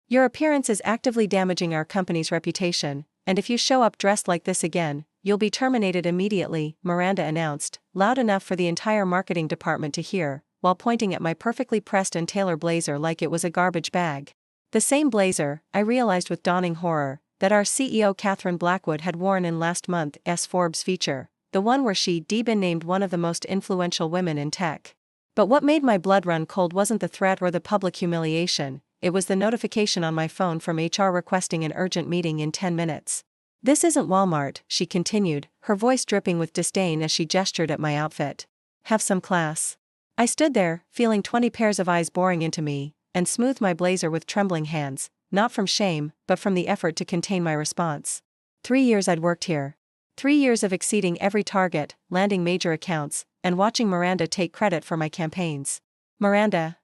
Your appearance is actively damaging our company's reputation, and if you show up dressed like this again, you'll be terminated immediately, Miranda announced, loud enough for the entire marketing department to hear, while pointing at my perfectly pressed and tailored blazer like it was a garbage bag. The same blazer, I realized with dawning horror, that our CEO Catherine Blackwood had worn in last month's Forbes feature, the one where she'd been named one of the most influential women in tech. But what made my blood run cold wasn't the threat or the public humiliation, it was the notification on my phone from HR requesting an urgent meeting in 10 minutes. This isn't Walmart, she continued, her voice dripping with disdain as she gestured at my outfit. Have some class. I stood there, feeling 20 pairs of eyes boring into me, and smoothed my blazer with trembling hands, not from shame, but from the effort to contain my response. 3 years I'd worked here. 3 years of exceeding every target, landing major accounts, and watching Miranda take credit for my campaigns. Miranda,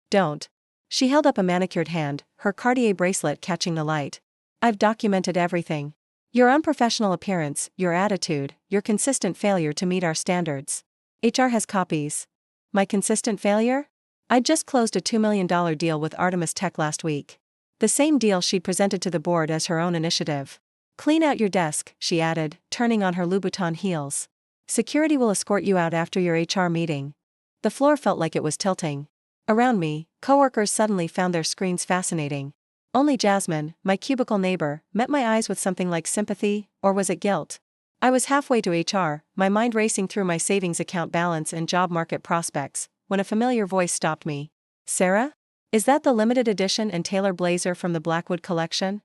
don't. She held up a manicured hand, her Cartier bracelet catching the light. I've documented everything. Your unprofessional appearance, your attitude, your consistent failure to meet our standards. HR has copies. My consistent failure? I'd just closed a $2 million deal with Artemis Tech last week. The same deal she'd presented to the board as her own initiative. Clean out your desk, she added, turning on her Louboutin heels. Security will escort you out after your HR meeting. The floor felt like it was tilting. Around me, coworkers suddenly found their screens fascinating. Only Jasmine, my cubicle neighbor, met my eyes with something like sympathy, or was it guilt? I was halfway to HR, my mind racing through my savings account balance and job market prospects, when a familiar voice stopped me. Sarah? Is that the limited edition and tailor blazer from the Blackwood collection?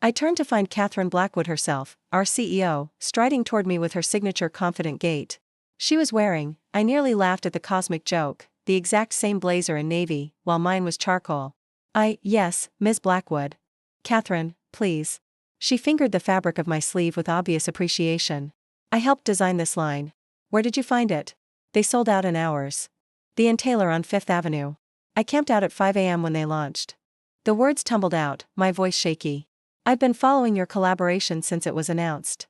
I turned to find Catherine Blackwood herself, our CEO, striding toward me with her signature confident gait. She was wearing, I nearly laughed at the cosmic joke, the exact same blazer in navy, while mine was charcoal. Yes, Ms. Blackwood. Catherine, please. She fingered the fabric of my sleeve with obvious appreciation. I helped design this line. Where did you find it? They sold out in hours. The Entailer on Fifth Avenue. I camped out at 5 a.m. when they launched. The words tumbled out, my voice shaky. I've been following your collaboration since it was announced.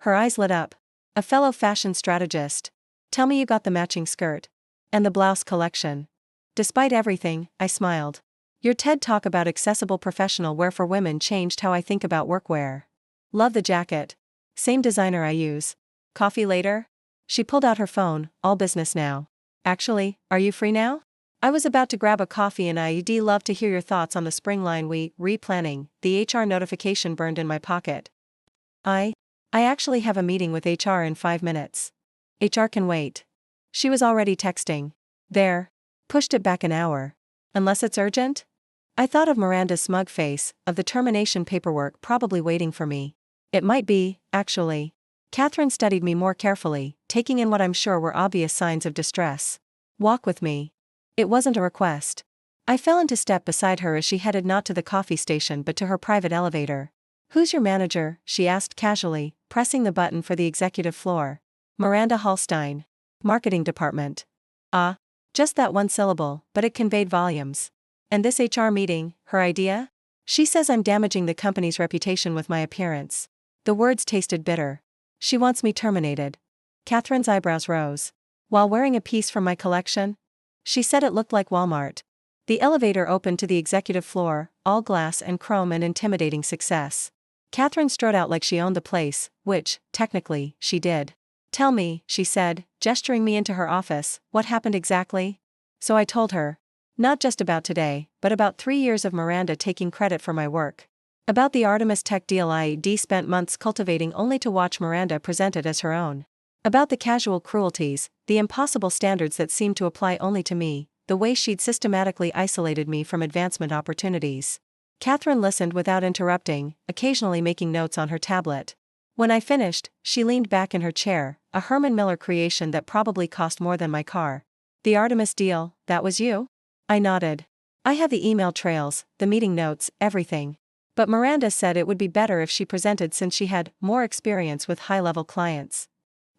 Her eyes lit up. A fellow fashion strategist. Tell me you got the matching skirt. And the blouse collection. Despite everything, I smiled. Your TED Talk about accessible professional wear for women changed how I think about workwear. Love the jacket. Same designer I use. Coffee later? She pulled out her phone, all business now. Actually, are you free now? I was about to grab a coffee and I'd love to hear your thoughts on the spring line replanning. The HR notification burned in my pocket. I actually have a meeting with HR in 5 minutes. HR can wait. She was already texting. There. Pushed it back an hour. Unless it's urgent? I thought of Miranda's smug face, of the termination paperwork probably waiting for me. It might be, actually. Catherine studied me more carefully, taking in what I'm sure were obvious signs of distress. Walk with me. It wasn't a request. I fell into step beside her as she headed not to the coffee station but to her private elevator. Who's your manager? She asked casually, pressing the button for the executive floor. Miranda Hallstein. Marketing department. Just that one syllable, but it conveyed volumes. And this HR meeting, her idea? She says I'm damaging the company's reputation with my appearance. The words tasted bitter. She wants me terminated. Catherine's eyebrows rose. While wearing a piece from my collection? She said it looked like Walmart. The elevator opened to the executive floor, all glass and chrome and intimidating success. Catherine strode out like she owned the place, which, technically, she did. Tell me, she said, gesturing me into her office, what happened exactly? So I told her. Not just about today, but about 3 years of Miranda taking credit for my work. About the Artemis Tech deal I'd spent months cultivating only to watch Miranda present it as her own. About the casual cruelties, the impossible standards that seemed to apply only to me, the way she'd systematically isolated me from advancement opportunities. Catherine listened without interrupting, occasionally making notes on her tablet. When I finished, she leaned back in her chair, a Herman Miller creation that probably cost more than my car. The Artemis deal, that was you? I nodded. I have the email trails, the meeting notes, everything. But Miranda said it would be better if she presented since she had more experience with high-level clients.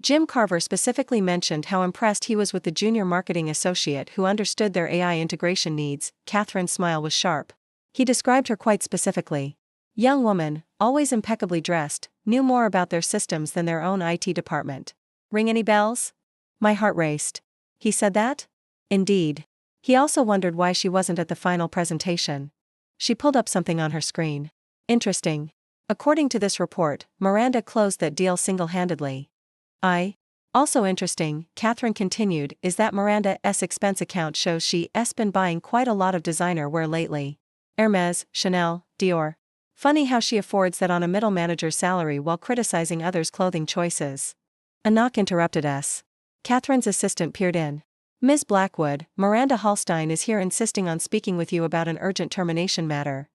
Jim Carver specifically mentioned how impressed he was with the junior marketing associate who understood their AI integration needs. Catherine's smile was sharp. He described her quite specifically. Young woman, always impeccably dressed, knew more about their systems than their own IT department. Ring any bells? My heart raced. He said that? Indeed. He also wondered why she wasn't at the final presentation. She pulled up something on her screen. Interesting. According to this report, Miranda closed that deal single-handedly. Also interesting, Catherine continued, is that Miranda's expense account shows she's been buying quite a lot of designer wear lately. Hermes, Chanel, Dior. Funny how she affords that on a middle manager's salary while criticizing others' clothing choices. A knock interrupted us. Catherine's assistant peered in. Ms. Blackwood, Miranda Hallstein is here insisting on speaking with you about an urgent termination matter.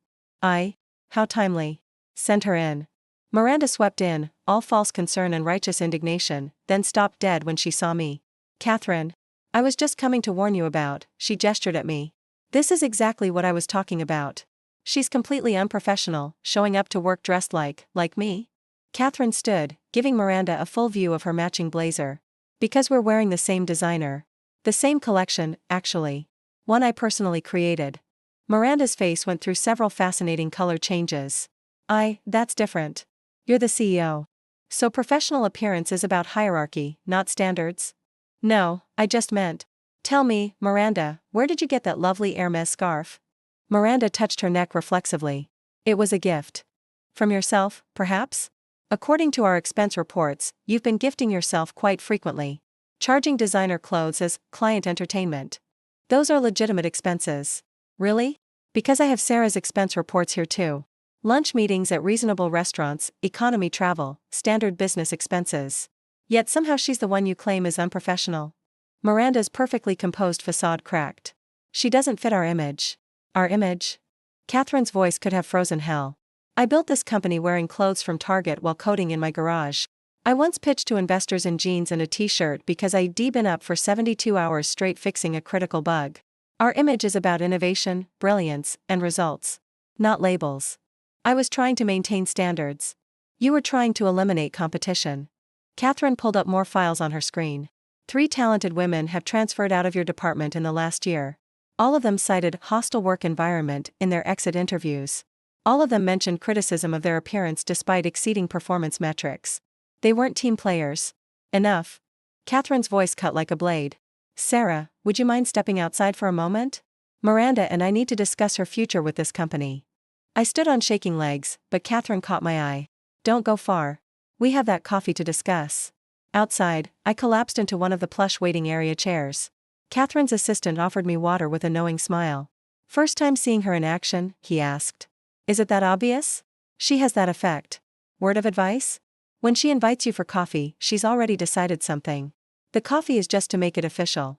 How timely. Send her in. Miranda swept in, all false concern and righteous indignation, then stopped dead when she saw me. Catherine. I was just coming to warn you about, she gestured at me. This is exactly what I was talking about. She's completely unprofessional, showing up to work dressed like me. Catherine stood, giving Miranda a full view of her matching blazer. Because we're wearing the same designer. The same collection, actually. One I personally created. Miranda's face went through several fascinating color changes. That's different. You're the CEO. So professional appearance is about hierarchy, not standards? No, I just meant. Tell me, Miranda, where did you get that lovely Hermes scarf? Miranda touched her neck reflexively. It was a gift. From yourself, perhaps? According to our expense reports, you've been gifting yourself quite frequently. Charging designer clothes as client entertainment. Those are legitimate expenses. Really? Because I have Sarah's expense reports here too. Lunch meetings at reasonable restaurants, economy travel, standard business expenses. Yet somehow she's the one you claim is unprofessional. Miranda's perfectly composed facade cracked. She doesn't fit our image. Our image? Catherine's voice could have frozen hell. I built this company wearing clothes from Target while coding in my garage. I once pitched to investors in jeans and a t-shirt because I'd been up for 72 hours straight fixing a critical bug. Our image is about innovation, brilliance, and results. Not labels. I was trying to maintain standards. You were trying to eliminate competition. Catherine pulled up more files on her screen. 3 talented women have transferred out of your department in the last year. All of them cited hostile work environment in their exit interviews. All of them mentioned criticism of their appearance despite exceeding performance metrics. They weren't team players. Enough. Catherine's voice cut like a blade. Sarah, would you mind stepping outside for a moment? Miranda and I need to discuss her future with this company. I stood on shaking legs, but Catherine caught my eye. Don't go far. We have that coffee to discuss. Outside, I collapsed into one of the plush waiting area chairs. Catherine's assistant offered me water with a knowing smile. First time seeing her in action, he asked. Is it that obvious? She has that effect. Word of advice? When she invites you for coffee, she's already decided something. The coffee is just to make it official.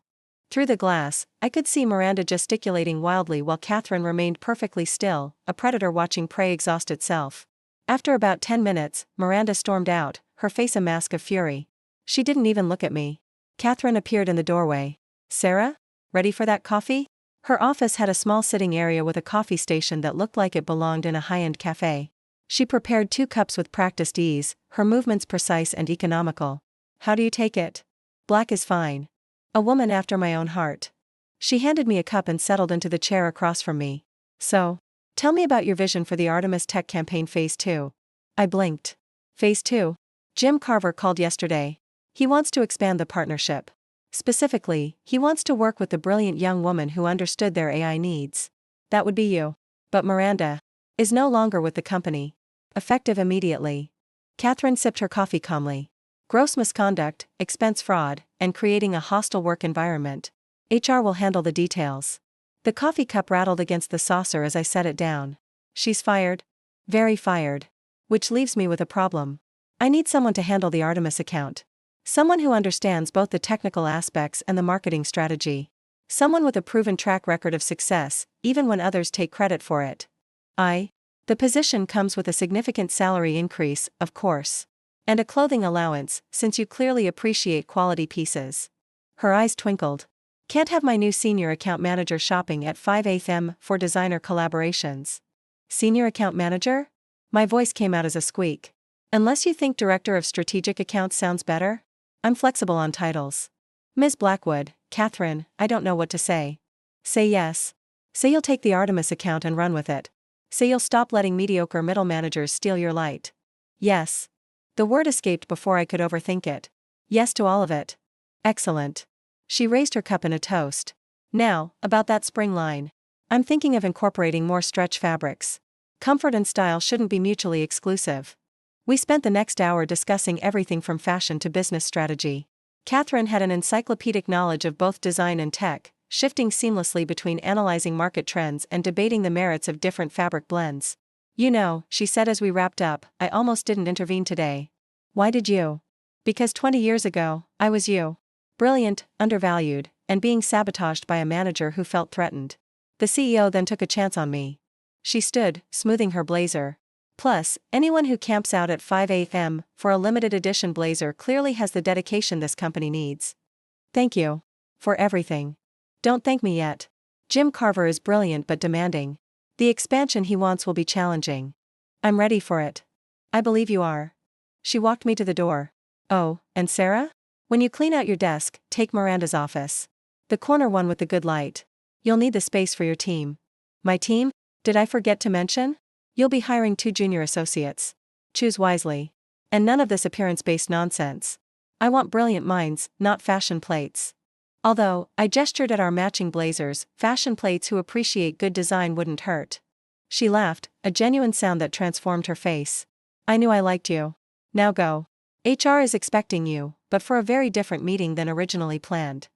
Through the glass, I could see Miranda gesticulating wildly while Catherine remained perfectly still, a predator watching prey exhaust itself. After about 10 minutes, Miranda stormed out, her face a mask of fury. She didn't even look at me. Catherine appeared in the doorway. Sarah? Ready for that coffee? Her office had a small sitting area with a coffee station that looked like it belonged in a high-end cafe. She prepared 2 cups with practiced ease, her movements precise and economical. How do you take it? Black is fine. A woman after my own heart. She handed me a cup and settled into the chair across from me. So, tell me about your vision for the Artemis Tech campaign Phase 2. I blinked. Phase 2? Jim Carver called yesterday. He wants to expand the partnership. Specifically, he wants to work with the brilliant young woman who understood their AI needs. That would be you. But Miranda is no longer with the company. Effective immediately. Catherine sipped her coffee calmly. Gross misconduct, expense fraud, and creating a hostile work environment. HR will handle the details. The coffee cup rattled against the saucer as I set it down. She's fired? Very fired. Which leaves me with a problem. I need someone to handle the Artemis account. Someone who understands both the technical aspects and the marketing strategy. Someone with a proven track record of success, even when others take credit for it. The position comes with a significant salary increase, of course. And a clothing allowance, since you clearly appreciate quality pieces. Her eyes twinkled. Can't have my new senior account manager shopping at 5 a.m. for designer collaborations. Senior account manager? My voice came out as a squeak. Unless you think director of strategic accounts sounds better? I'm flexible on titles. Ms. Blackwood, Catherine, I don't know what to say. Say yes. Say you'll take the Artemis account and run with it. Say you'll stop letting mediocre middle managers steal your light. Yes. The word escaped before I could overthink it. Yes to all of it. Excellent. She raised her cup in a toast. Now, about that spring line. I'm thinking of incorporating more stretch fabrics. Comfort and style shouldn't be mutually exclusive. We spent the next hour discussing everything from fashion to business strategy. Catherine had an encyclopedic knowledge of both design and tech, shifting seamlessly between analyzing market trends and debating the merits of different fabric blends. You know, she said as we wrapped up, I almost didn't intervene today. Why did you? Because 20 years ago, I was you. Brilliant, undervalued, and being sabotaged by a manager who felt threatened. The CEO then took a chance on me. She stood, smoothing her blazer. Plus, anyone who camps out at 5 a.m. for a limited edition blazer clearly has the dedication this company needs. Thank you. For everything. Don't thank me yet. Jim Carver is brilliant but demanding. The expansion he wants will be challenging. I'm ready for it. I believe you are. She walked me to the door. Oh, and Sarah? When you clean out your desk, take Miranda's office. The corner one with the good light. You'll need the space for your team. My team? Did I forget to mention? You'll be hiring 2 junior associates. Choose wisely. And none of this appearance-based nonsense. I want brilliant minds, not fashion plates. Although, I gestured at our matching blazers, fashion plates who appreciate good design wouldn't hurt. She laughed, a genuine sound that transformed her face. I knew I liked you. Now go. HR is expecting you, but for a very different meeting than originally planned.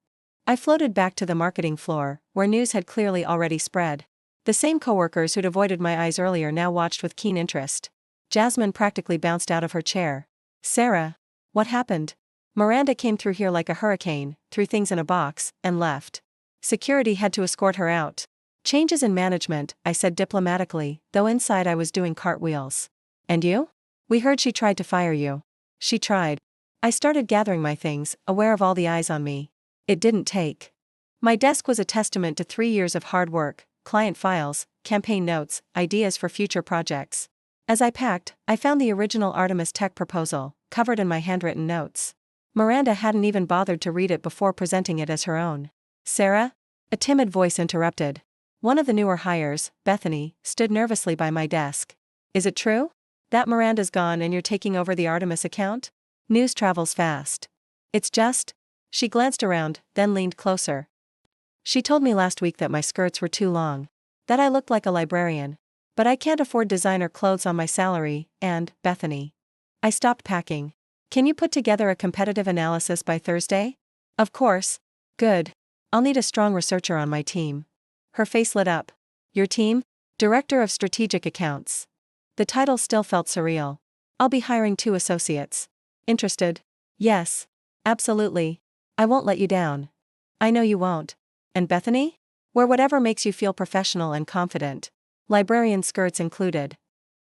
I floated back to the marketing floor, where news had clearly already spread. The same coworkers who'd avoided my eyes earlier now watched with keen interest. Jasmine practically bounced out of her chair. Sarah? What happened? Miranda came through here like a hurricane, threw things in a box, and left. Security had to escort her out. Changes in management, I said diplomatically, though inside I was doing cartwheels. And you? We heard she tried to fire you. She tried. I started gathering my things, aware of all the eyes on me. It didn't take. My desk was a testament to 3 years of hard work, client files, campaign notes, ideas for future projects. As I packed, I found the original Artemis Tech proposal, covered in my handwritten notes. Miranda hadn't even bothered to read it before presenting it as her own. Sarah? A timid voice interrupted. One of the newer hires, Bethany, stood nervously by my desk. Is it true? That Miranda's gone and you're taking over the Artemis account? News travels fast. It's just. She glanced around, then leaned closer. She told me last week that my skirts were too long. That I looked like a librarian. But I can't afford designer clothes on my salary, and, Bethany. I stopped packing. Can you put together a competitive analysis by Thursday? Of course. Good. I'll need a strong researcher on my team. Her face lit up. Your team? Director of Strategic Accounts. The title still felt surreal. I'll be hiring 2 associates. Interested? Yes. Absolutely. I won't let you down. I know you won't. And Bethany? Wear whatever makes you feel professional and confident. Librarian skirts included.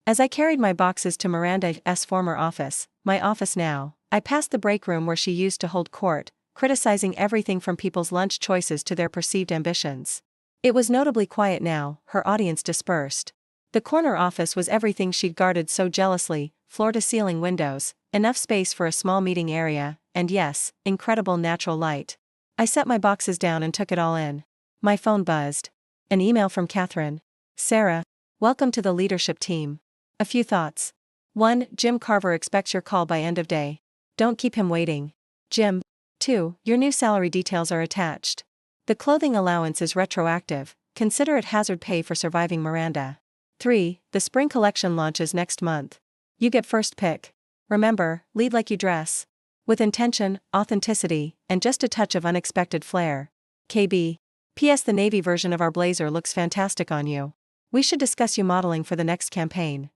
As I carried my boxes to Miranda's former office, my office now, I passed the break room where she used to hold court, criticizing everything from people's lunch choices to their perceived ambitions. It was notably quiet now, her audience dispersed. The corner office was everything she'd guarded so jealously, floor-to-ceiling windows, enough space for a small meeting area, and yes, incredible natural light. I set my boxes down and took it all in. My phone buzzed. An email from Catherine. Sarah, welcome to the leadership team. A few thoughts. 1. Jim Carver expects your call by end of day. Don't keep him waiting. Jim. 2. Your new salary details are attached. The clothing allowance is retroactive, consider it hazard pay for surviving Miranda. 3. The spring collection launches next month. You get first pick. Remember, lead like you dress. With intention, authenticity, and just a touch of unexpected flair. KB. P.S. The navy version of our blazer looks fantastic on you. We should discuss you modeling for the next campaign.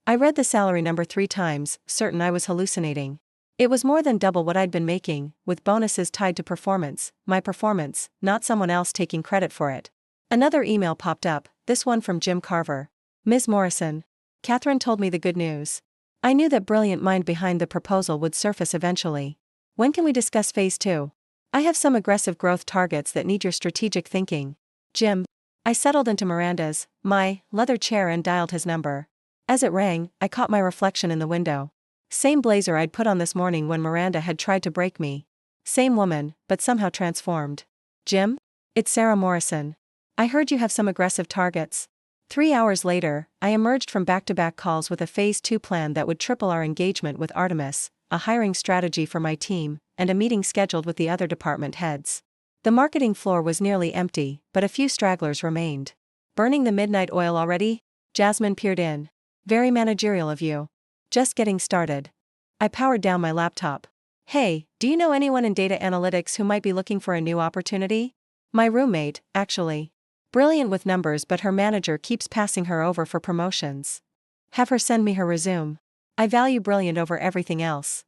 I read the salary number 3 times, certain I was hallucinating. It was more than double what I'd been making, with bonuses tied to performance, my performance, not someone else taking credit for it. Another email popped up, this one from Jim Carver. Ms. Morrison. Catherine told me the good news. I knew that brilliant mind behind the proposal would surface eventually. When can we discuss phase 2? I have some aggressive growth targets that need your strategic thinking. Jim. I settled into Miranda's, my, leather chair and dialed his number. As it rang, I caught my reflection in the window. Same blazer I'd put on this morning when Miranda had tried to break me. Same woman, but somehow transformed. Jim? It's Sarah Morrison. I heard you have some aggressive targets. 3 hours later, I emerged from back-to-back calls with a Phase 2 plan that would triple our engagement with Artemis, a hiring strategy for my team, and a meeting scheduled with the other department heads. The marketing floor was nearly empty, but a few stragglers remained. Burning the midnight oil already? Jasmine peered in. Very managerial of you. Just getting started. I powered down my laptop. Hey, do you know anyone in data analytics who might be looking for a new opportunity? My roommate, actually. Brilliant with numbers, but her manager keeps passing her over for promotions. Have her send me her resume. I value brilliant over everything else.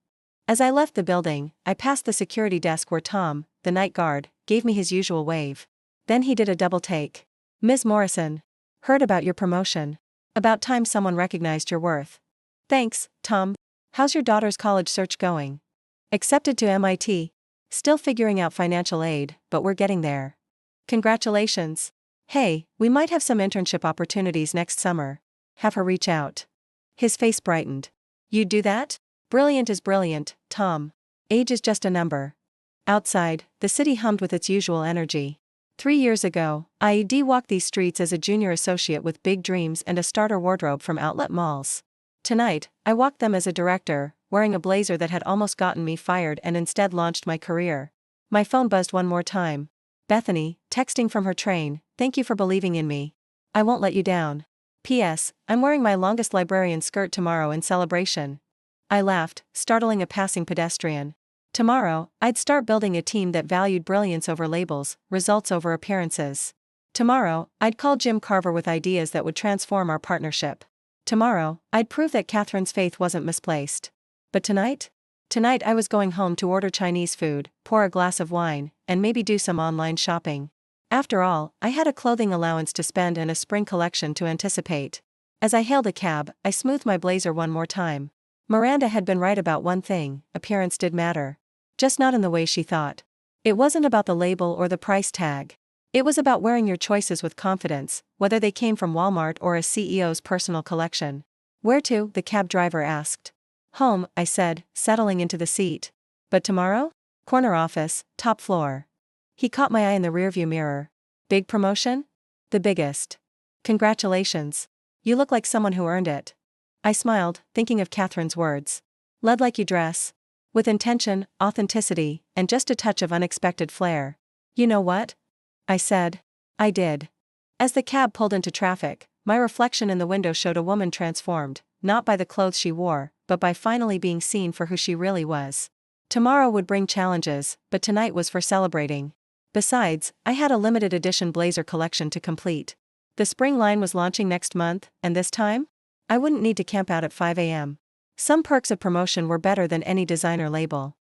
As I left the building, I passed the security desk where Tom, the night guard, gave me his usual wave. Then he did a double take. Ms. Morrison. Heard about your promotion. About time someone recognized your worth. Thanks, Tom. How's your daughter's college search going? Accepted to MIT. Still figuring out financial aid, but we're getting there. Congratulations. Hey, we might have some internship opportunities next summer. Have her reach out. His face brightened. You'd do that? Brilliant is brilliant, Tom. Age is just a number. Outside, the city hummed with its usual energy. 3 years ago, I walked these streets as a junior associate with big dreams and a starter wardrobe from outlet malls. Tonight, I walked them as a director, wearing a blazer that had almost gotten me fired and instead launched my career. My phone buzzed one more time. Bethany, texting from her train, thank you for believing in me. I won't let you down. P.S. I'm wearing my longest librarian skirt tomorrow in celebration. I laughed, startling a passing pedestrian. Tomorrow, I'd start building a team that valued brilliance over labels, results over appearances. Tomorrow, I'd call Jim Carver with ideas that would transform our partnership. Tomorrow, I'd prove that Catherine's faith wasn't misplaced. But tonight? Tonight I was going home to order Chinese food, pour a glass of wine, and maybe do some online shopping. After all, I had a clothing allowance to spend and a spring collection to anticipate. As I hailed a cab, I smoothed my blazer one more time. Miranda had been right about one thing: appearance did matter. Just not in the way she thought. It wasn't about the label or the price tag. It was about wearing your choices with confidence, whether they came from Walmart or a CEO's personal collection. Where to? The cab driver asked. Home, I said, settling into the seat. But tomorrow? Corner office, top floor. He caught my eye in the rearview mirror. Big promotion? The biggest. Congratulations. You look like someone who earned it. I smiled, thinking of Catherine's words. Led like you dress. With intention, authenticity, and just a touch of unexpected flair. You know what? I said. I did. As the cab pulled into traffic, my reflection in the window showed a woman transformed, not by the clothes she wore, but by finally being seen for who she really was. Tomorrow would bring challenges, but tonight was for celebrating. Besides, I had a limited edition blazer collection to complete. The spring line was launching next month, and this time? I wouldn't need to camp out at 5 a.m. Some perks of promotion were better than any designer label.